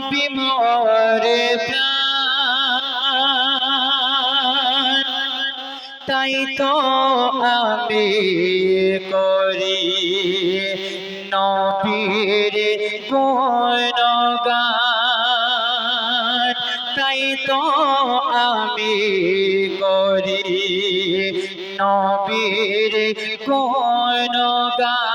নবী মোরে প্রাণ, তাই তো আমি করি নবীর গুণগান, তাই তো আমি করি নবীর গুণগান।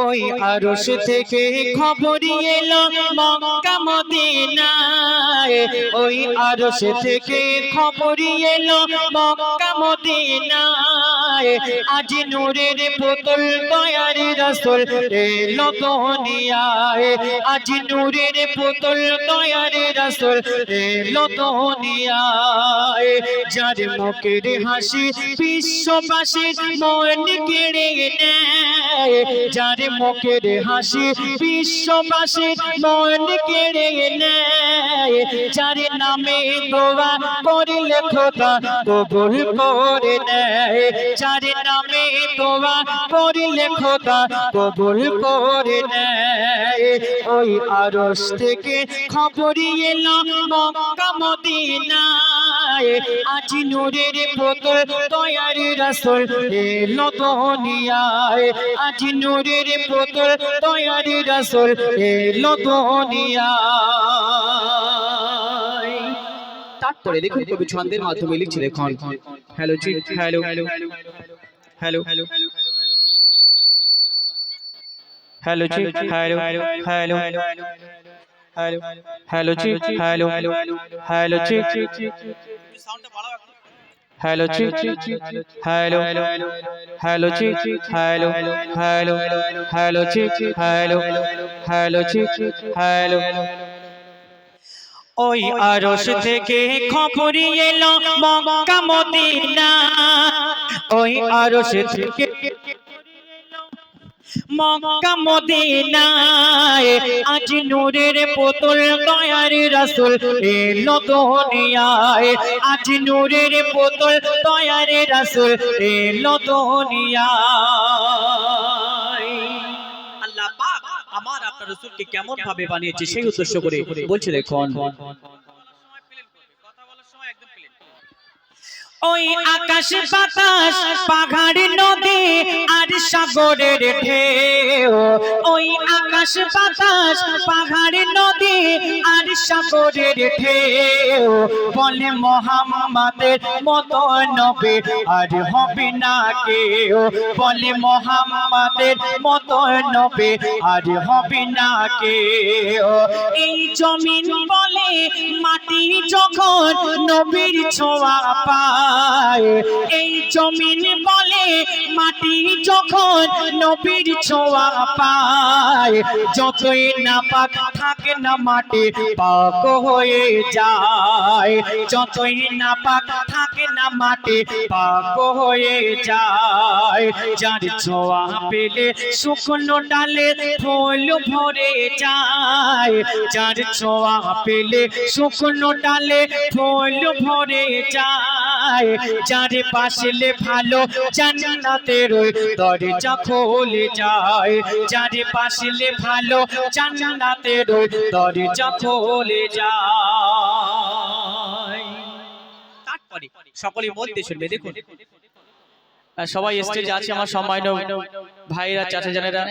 ওই আরশ থেকে খবর এলো মক্কা মদিনায়, ওই আরশ থেকে খবর এলো মক্কা মদিনায়, আজ নূরের পুতুল দয়ার রাসূল এলো দুনিয়ায়, আজ নূরের পুতুল দয়ার রাসূল এলো দুনিয়ায়। যার মুখের হাসি বিশ্ববাসীর মন কেড়ে নেয়, যার মুখের হাসি বিশ্ববাসীর মন কেড়ে নেয়, যার নামে দোয়া করলে খোদা কবুল করে নেয়, যার নামে দোয়া করলে খোদা কবুল করে নেয়। ওই আরশ থেকে খবর এলো মক্কা মদিনায়, আজ নূরের পুতুল দয়ার রাসূল এলো দুনিয়ায়, আজ নূরের পুতুল দয়ার রাসূল এলো দুনিয়ায়। তারপরে দেখুন কবি ছন্দের মাধ্যমে লিখছে, দেখুন hello ji hello hello hello hello hello ji hello hello hello hello ji hello hello ji সাউন্ডটা বাড়াও একটু। Hello ji hello hello ji hello hello hello ji hello hello ji hello. ওই আরশ থেকে খবর এলো মক্কা মদিনা, ওই আরশ থেকে মক্কা মদিনায়, আজ নূরের পুতুল দয়ার রাসূল এলো দুনিয়ায়, আজ নূরের পুতুল দয়ার রাসূল এলো দুনিয়ায়। আল্লাহ পাক আমার আপনার রাসূলকে কেমন ভাবে বানিয়েছে সেই উদ্দেশ্য করে বলছে, দেখুন ওই আকাশ বাতাস পাহাড় নদী আর সাগরের ঢেউ, ওই আকাশ বাতাস পাহাড় নদী আর সাগরের ঢেউ, বলে মুহাম্মাদের মতো নবী আর হবে না কেউ, বলে মুহাম্মাদের মতো নবী আর হবে না কেউ। এই জমিন বলে মাটি যখন নবীর ছোঁয়া পায়, এই জমিন বলে মাটি যখন নবীর ছোঁয়া পায়, যতই নাপাক থাকে না মাটি পাক হয়ে যায়, যতই নাপাক থাকে না মাটি পাক হয়ে যায়। যার ছোঁয়া পেলে শুকনো ডালে ফুল ভরে যায়, যার ছোঁয়া পেলে শুকনো ডালে ফুল ভরে যায়, যার পাশলে ভালো জান্নাতের দরজা খুলে যায়, যার পাশলে ভালো জান্নাতের দরজা খুলে যায়। তারপরে সকলেই মন দিয়ে শুনবে, দেখুন সবাই স্টেজে আছে আমার সম্মানীয় ভাইরা চাচা জানেরা।